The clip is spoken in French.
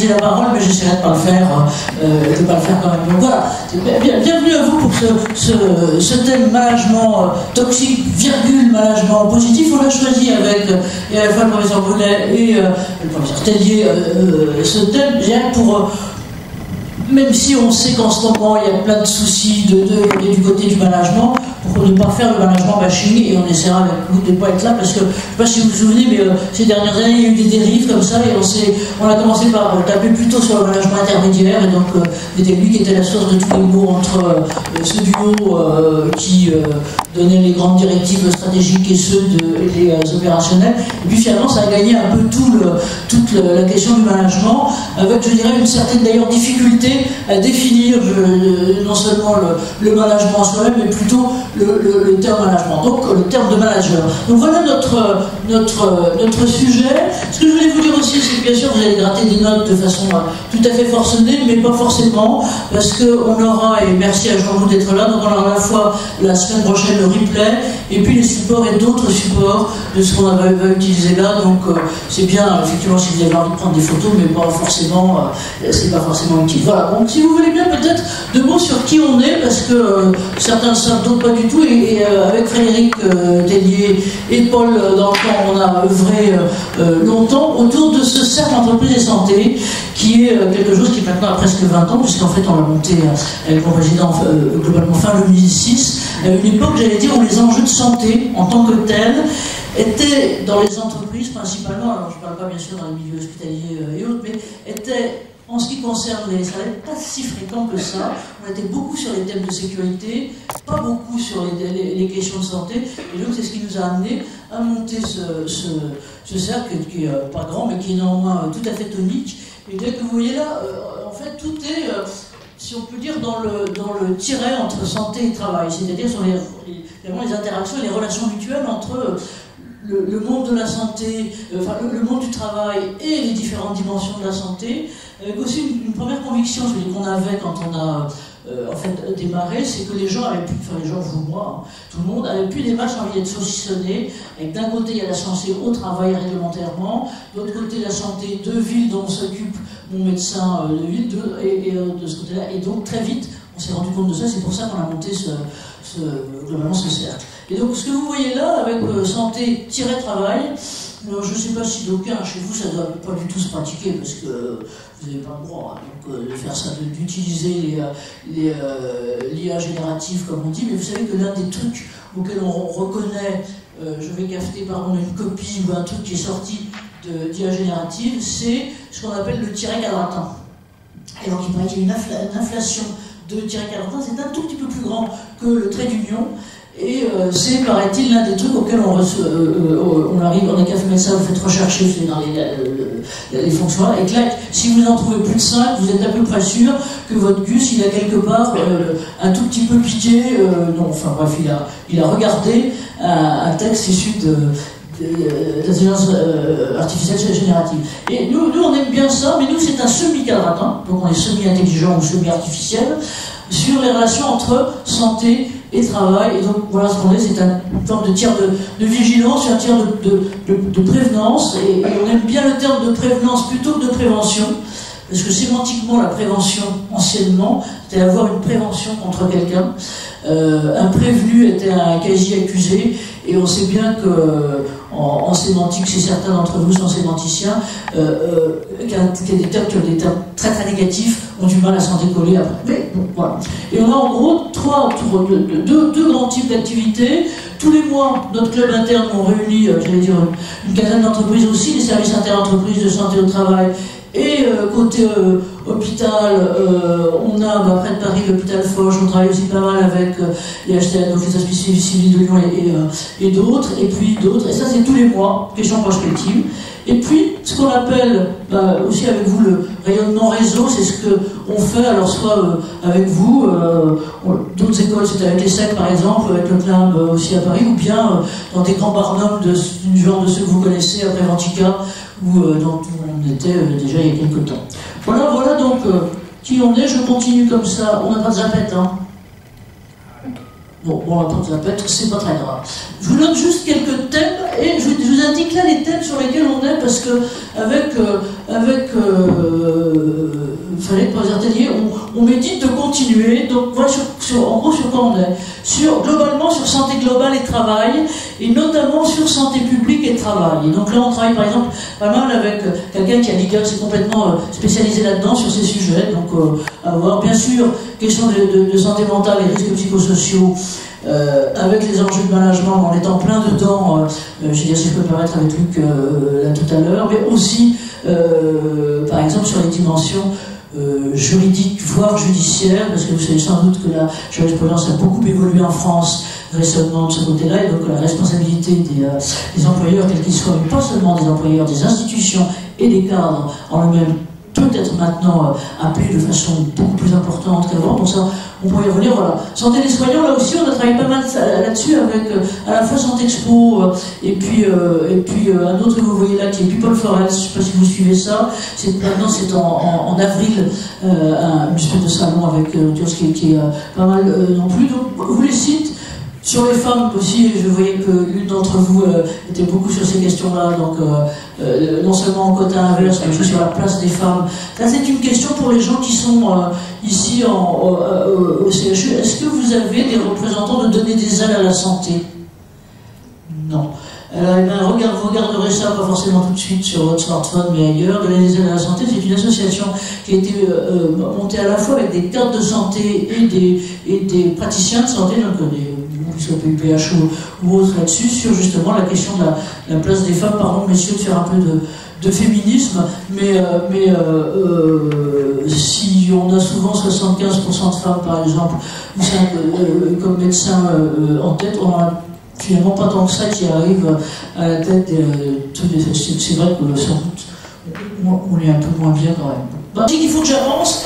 pris la parole, mais j'essaierai de pas le faire quand même. Donc voilà, bienvenue à vous pour ce thème management toxique, virgule, management positif. On l'a choisi avec et à la fois le professeur Brunet et le professeur Tellier, ce thème, je dirais, pour... Même si on sait qu'en ce moment il y a plein de soucis du côté du management, pour ne pas faire le management bashing, et on essaiera avec vous de ne pas être là, parce que je ne sais pas si vous vous souvenez, mais ces dernières années il y a eu des dérives comme ça, et on a commencé par taper plutôt sur le management intermédiaire, et donc c'était lui qui était la source de tous les mots entre ce duo qui donnait les grandes directives stratégiques et ceux des opérationnels, et puis finalement ça a gagné un peu toute la question du management, avec je dirais une certaine d'ailleurs difficulté à définir non seulement le management en soi-même, mais plutôt le terme management, donc le terme de manager. Donc voilà notre sujet. Ce que je voulais vous dire aussi, c'est que bien sûr vous allez gratter des notes de façon tout à fait forcenée, mais pas forcément, parce qu'on aura, et merci à Jean-Loup d'être là, donc on aura à la fois la semaine prochaine le replay, et puis les supports et d'autres supports de ce qu'on va utiliser là, donc c'est bien, effectivement, si vous avez envie de prendre des photos, mais pas forcément, c'est pas forcément utile. Voilà, donc si vous voulez bien peut-être deux mots sur qui on est, parce que certains ne savent, d'autres pas du tout, et avec Frédéric Tellier et Paul dans le temps, on a œuvré longtemps autour de ce cercle entreprise et santé, qui est quelque chose qui maintenant a presque 20 ans, puisqu'en fait on l'a monté avec mon président globalement fin 2006, à une époque, j'allais dire, où les enjeux de santé en tant que tels étaient dans les entreprises principalement, alors je ne parle pas bien sûr dans les milieux hospitaliers et autres, mais étaient, en ce qui concerne les salaires, pas si fréquents que ça. On était beaucoup sur les thèmes de sécurité, pas beaucoup sur les questions de santé, et donc c'est ce qui nous a amené à monter ce cercle qui est pas grand, mais qui est néanmoins tout à fait tonique. Et dès que vous voyez là, en fait, tout est, si on peut dire, dans le tiret entre santé et travail, c'est-à-dire sur les interactions et les relations mutuelles entre le monde de la santé, enfin le monde du travail et les différentes dimensions de la santé, avec aussi une première conviction, celui qu'on avait quand on a en fait démarré, c'est que les gens avaient plus, enfin les gens, vous, moi, tout le monde, avait plus des matchs envie d'être saucissonnés, avec d'un côté il y a la santé au travail réglementairement, de l'autre côté la santé de ville dont s'occupe mon médecin de ville, et de ce côté-là, et donc très vite on s'est rendu compte de ça, c'est pour ça qu'on a monté globalement ce cercle. Et donc ce que vous voyez là, avec santé-travail, alors, je ne sais pas si d'aucuns chez vous, ça ne doit pas du tout se pratiquer, parce que vous n'avez pas le droit donc, de faire ça, d'utiliser l'IA générative, comme on dit, mais vous savez que l'un des trucs auxquels on reconnaît, je vais cafeter pardon, une copie ou un truc qui est sorti d'IA générative, c'est ce qu'on appelle le tiret quadratin. Et donc il paraît qu'il y a une inflation de tiret quadratin, c'est un tout petit peu plus grand que le trait d'union. Et c'est, paraît-il, l'un des trucs auxquels on arrive, on n'a qu'à faire ça, vous faites rechercher dans les fonctions là, et clac, si vous en trouvez plus de 5, vous êtes à peu près sûr que votre gus, il a quelque part un tout petit peu piqué, non, enfin bref, il a regardé un texte issu d'intelligence artificielle générative. Et nous, on aime bien ça, mais nous, c'est un semi-quadratin, donc on est semi-intelligent ou semi-artificiel, sur les relations entre santé et travail, et donc voilà ce qu'on est, c'est une forme de tir de vigilance, un tir de prévenance, et on aime bien le terme de prévenance plutôt que de prévention, parce que sémantiquement la prévention, anciennement, c'était avoir une prévention contre quelqu'un, un prévenu était un quasi-accusé, et on sait bien que en sémantique, si certains d'entre vous sont sémanticiens, qu'il y a des termes qui ont des termes très très négatifs, ont du mal à s'en décoller après. Mais bon, voilà. Et on a en gros deux grands types d'activités. Tous les mois, notre club interne, on réunit, j'allais dire, une quinzaine d'entreprises aussi, les services interentreprises de santé au travail. Et côté hôpital, on a près de Paris l'hôpital Foch, on travaille aussi pas mal avec les HTL, donc les hospices civils de Lyon et d'autres, et puis d'autres, et ça c'est tous les mois, questions prospectives. Et puis, ce qu'on appelle, aussi avec vous, le rayonnement réseau, c'est ce qu'on fait, alors soit avec vous, d'autres écoles, c'était avec les SEC par exemple, avec le CLAM aussi à Paris, ou bien dans des grands barnums du genre de ceux que vous connaissez, après Ventica, dont on était déjà il y a quelques temps. Voilà donc qui on est, je continue comme ça, on n'a pas de zapette, hein. Bon, on n'a pas de zapette, c'est pas très grave. Je vous donne juste quelques thèmes, et je vous indique là les thèmes sur lesquels on est, parce que avec avec Fallait Poisartellier, on médite de continuer. Donc voilà en gros sur quoi on est. Globalement sur santé globale et travail, et notamment sur santé publique et travail. Et donc là on travaille par exemple pas mal avec quelqu'un qui est complètement spécialisé là-dedans sur ces sujets. Donc avoir bien sûr question de santé mentale et risques psychosociaux, avec les enjeux de management en étant plein dedans, je veux dire si je peux me permettre avec Luc là tout à l'heure, mais aussi par exemple sur les dimensions juridiques, voire judiciaires, parce que vous savez sans doute que la jurisprudence a beaucoup évolué en France récemment de ce côté-là, et donc la responsabilité des employeurs, quels qu'ils soient, mais pas seulement des employeurs, des institutions et des cadres en eux-mêmes, peut être maintenant appelé de façon beaucoup plus importante qu'avant. Donc ça, on pourrait y revenir. Voilà. Santé des soignants, là aussi, on a travaillé pas mal là-dessus avec à la fois Santé Expo et puis un autre que vous voyez là qui est People for Health. Je ne sais pas si vous suivez ça. Maintenant, c'est en avril, une espèce de salon avec qui est pas mal non plus. Donc, vous les cite. Sur les femmes aussi, je voyais que l'une d'entre vous était beaucoup sur ces questions-là, donc non seulement en côté inverse, mais aussi sur la place des femmes. Là, c'est une question pour les gens qui sont ici au CHU. Est-ce que vous avez des représentants de donner des aides à la santé? Non. Eh bien, vous regarderez ça, pas forcément tout de suite sur votre smartphone, mais ailleurs. Donner des aides à la santé, c'est une association qui a été montée à la fois avec des cadres de santé et des praticiens de santé, donc qui soit PUPH ou autre là-dessus, sur justement la question de la place des femmes. Pardon, messieurs, de faire un peu de féminisme, mais si on a souvent 75% de femmes, par exemple, comme médecin en tête, on a finalement pas tant que ça qui arrive à la tête c'est vrai que sans doute on est un peu moins bien quand même. Donc, il faut que j'avance.